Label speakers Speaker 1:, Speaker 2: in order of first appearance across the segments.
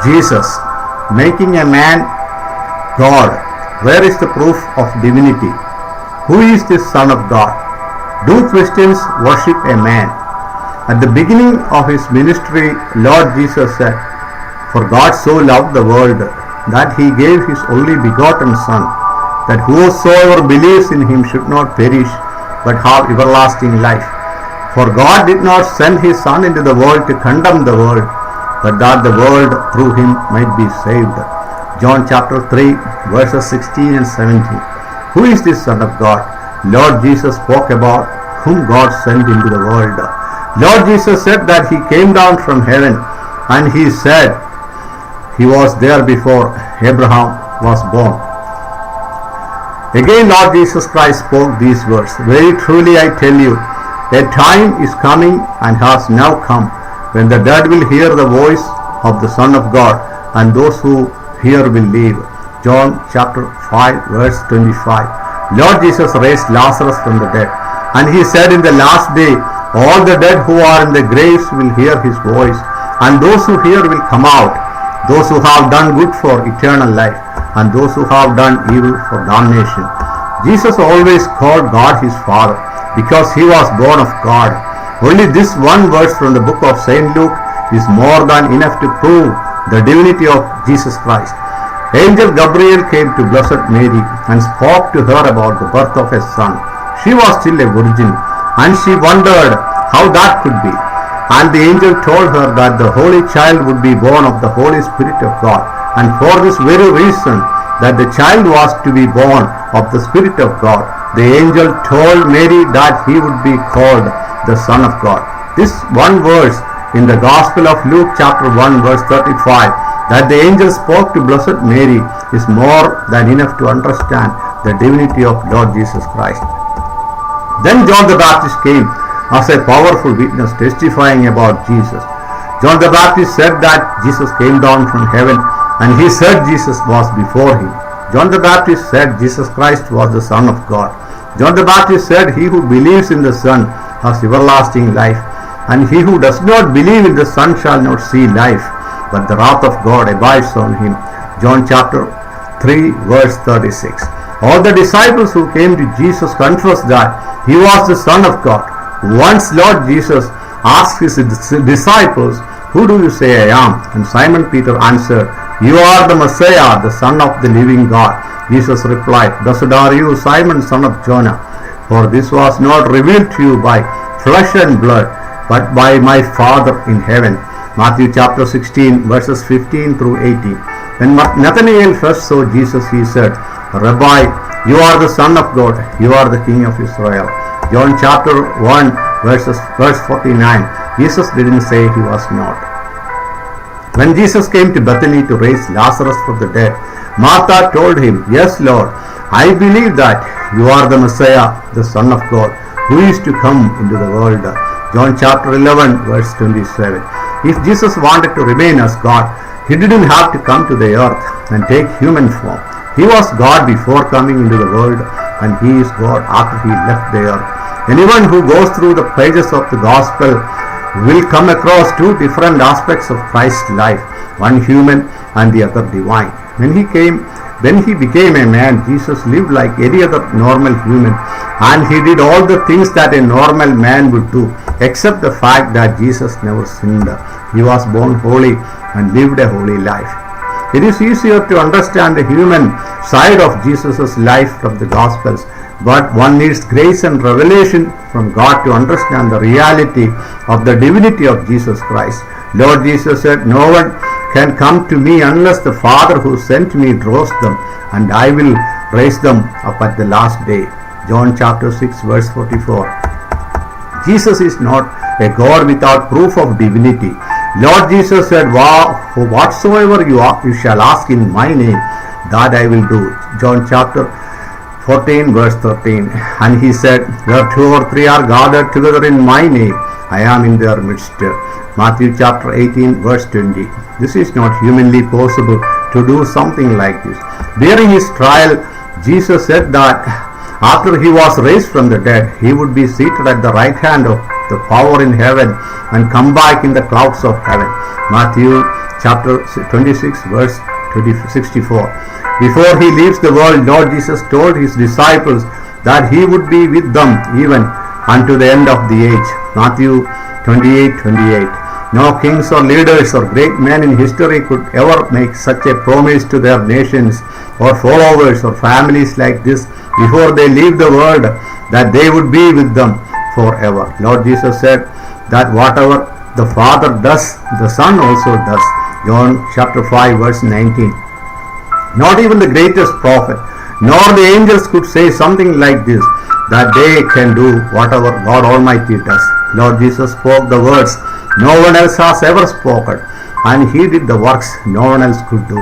Speaker 1: Jesus, making a man God. Where is the proof of divinity? Who is this Son of God? Do Christians worship a man? At the beginning of his ministry, Lord Jesus said, "For God so loved the world that he gave his only begotten Son, that whosoever believes in him should not perish, but have everlasting life. For God did not send his Son into the world to condemn the world, but that the world through him might be saved." John chapter 3 verses 16 and 17. Who is this Son of God? Lord Jesus spoke about whom God sent into the world. Lord Jesus said that he came down from heaven, and he said he was there before Abraham was born. Again Lord Jesus Christ spoke these words, "Very truly I tell you, a time is coming and has now come when the dead will hear the voice of the Son of God, and those who hear will live." John chapter 5 verse 25. Lord Jesus raised Lazarus from the dead, and he said, "In the last day all the dead who are in the graves will hear his voice, and those who hear will come out, those who have done good for eternal life, and those who have done evil for damnation." Jesus always called God his Father because he was born of God. Only this one verse from the book of St. Luke is more than enough to prove the divinity of Jesus Christ. Angel Gabriel came to Blessed Mary and spoke to her about the birth of a son. She was still a virgin, and she wondered how that could be. And the angel told her that the Holy Child would be born of the Holy Spirit of God, and for this very reason, that the child was to be born of the Spirit of God, the angel told Mary that he would be called the Son of God. This one verse in the Gospel of Luke chapter 1 verse 35, that the angel spoke to Blessed Mary, is more than enough to understand the divinity of Lord Jesus Christ. Then John the Baptist came as a powerful witness testifying about Jesus. John the Baptist said that Jesus came down from heaven, and he said Jesus was before him. John the Baptist said Jesus Christ was the Son of God. John the Baptist said, "He who believes in the Son has everlasting life, and he who does not believe in the Son shall not see life, but the wrath of God abides on him." John chapter 3 verse 36. All the disciples who came to Jesus confessed that he was the Son of God. Once Lord Jesus asked his disciples, "Who do you say I am?" And Simon Peter answered, "You are the Messiah, the Son of the living God." Jesus replied, "Blessed are you, Simon, son of Jonah, for this was not revealed to you by flesh and blood, but by my Father in heaven." Matthew chapter 16 verses 15 through 18. When Nathanael first saw Jesus, he said, "Rabbi, you are the Son of God, you are the King of Israel." John chapter 1 verse 49. Jesus didn't say he was not. When Jesus came to Bethany to raise Lazarus from the dead, Martha told him, "Yes, Lord, I believe that you are the Messiah, the Son of God, who is to come into the world." John chapter 11 verse 27. If Jesus wanted to remain as God, he didn't have to come to the earth and take human form. He was God before coming into the world, and he is God after he left the earth. Anyone who goes through the pages of the gospel will come across two different aspects of Christ's life, one human and the other divine. When he became a man, Jesus lived like any other normal human, and he did all the things that a normal man would do, except the fact that Jesus never sinned. He was born holy and lived a holy life. It is easier to understand the human side of Jesus' life from the Gospels, but one needs grace and revelation from God to understand the reality of the divinity of Jesus Christ. Lord Jesus said, "No one can come to me unless the Father who sent me draws them, and I will raise them up at the last day." John chapter 6 verse 44. Jesus is not a God without proof of divinity. Lord Jesus said, "Whatsoever you shall ask in my name, that I will do." John chapter 14 verse 13. And he said, "Where two or three are gathered together in my name, I am in their midst." Matthew chapter 18 verse 20. This is not humanly possible to do something like this. During his trial, Jesus said that after he was raised from the dead, he would be seated at the right hand of the power in heaven and come back in the clouds of heaven. Matthew chapter 26, verse 64. Before he leaves the world, Lord Jesus told his disciples that he would be with them even unto the end of the age. Matthew 28:28. No kings or leaders or great men in history could ever make such a promise to their nations or followers or families like this before they leave the world, that they would be with them forever. Lord Jesus said that whatever the Father does, the Son also does. John chapter 5 verse 19. Not even the greatest prophet nor the angels could say something like this, that they can do whatever God Almighty does. Lord Jesus spoke the words no one else has ever spoken, and he did the works no one else could do.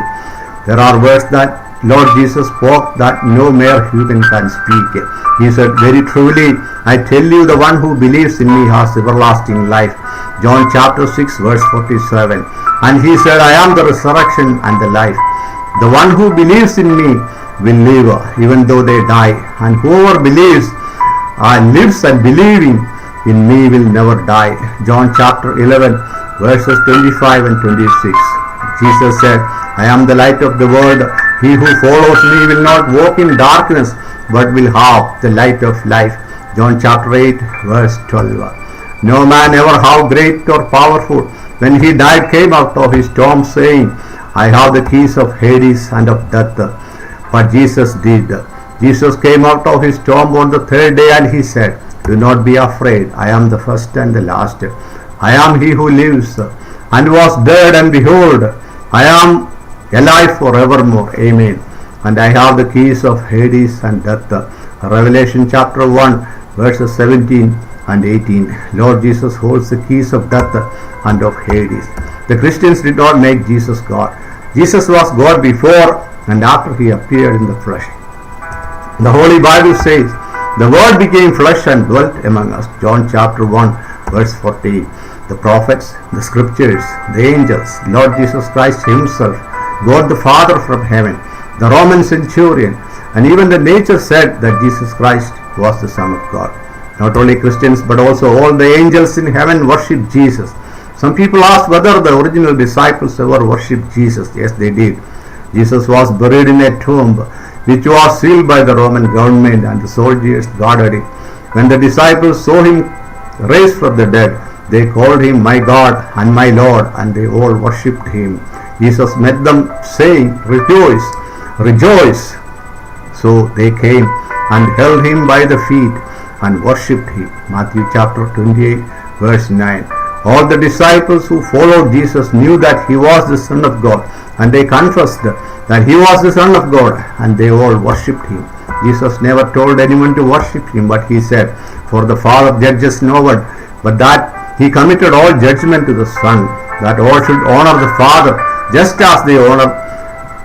Speaker 1: There are words that Lord Jesus spoke that no mere human can speak. He said, very truly, I tell you, the one who believes in me has everlasting life. John chapter 6 verse 47. And he said, I am the resurrection and the life. The one who believes in me will live even though they die. And whoever believes and lives and believing in me will never die. John chapter 11 verses 25 and 26. Jesus said, I am the light of the world. He who follows me will not walk in darkness, but will have the light of life. John chapter 8 verse 12. No man ever how great or powerful when he died came out of his tomb saying, I have the keys of Hades and of death. But Jesus did. Jesus came out of his tomb on the third day, and he said, do not be afraid. I am the first and the last. I am he who lives and was dead, and behold, I am alive forevermore. Amen. And I have the keys of Hades and death. Revelation chapter 1 verses 17 and 18. Lord Jesus holds the keys of death and of Hades. The Christians did not make Jesus God. Jesus was God before and after he appeared in the flesh. The Holy Bible says, the Word became flesh and dwelt among us. John chapter 1 verse 14. The prophets, the scriptures, the angels, Lord Jesus Christ himself, God the Father from heaven, the Roman centurion, and even the nature said that Jesus Christ was the Son of God. Not only Christians but also all the angels in heaven worship Jesus. Some people ask whether the original disciples ever worshipped Jesus. Yes, they did. Jesus was buried in a tomb which was sealed by the Roman government, and the soldiers guarded it. When the disciples saw him raised from the dead, they called him my God and my Lord, and they all worshipped him. Jesus met them saying, rejoice, rejoice. So they came and held him by the feet and worshipped him. Matthew chapter 28 verse 9. All the disciples who followed Jesus knew that he was the Son of God, and they confessed that he was the Son of God, and they all worshipped him. Jesus never told anyone to worship him, but he said, for the Father judges no one, but that he committed all judgment to the Son, that all should honor the Father just as they honor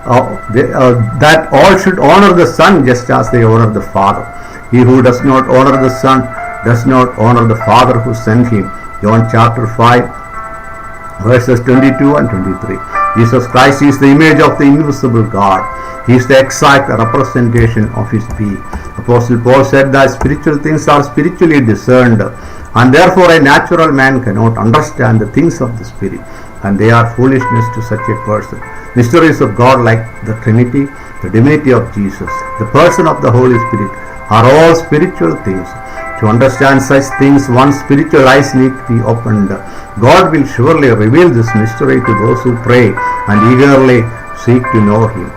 Speaker 1: that all should honor the Son just as they honor the Father. He who does not honor the Son does not honor the Father who sent him. John chapter 5 verses 22 and 23. Jesus Christ is the image of the invisible God. He is the exact representation of his being. Apostle Paul said that spiritual things are spiritually discerned, and therefore a natural man cannot understand the things of the Spirit, and they are foolishness to such a person. Mysteries of God like the Trinity, the divinity of Jesus, the person of the Holy Spirit are all spiritual things. To understand such things, one's spiritual eyes need to be opened. God will surely reveal this mystery to those who pray and eagerly seek to know him.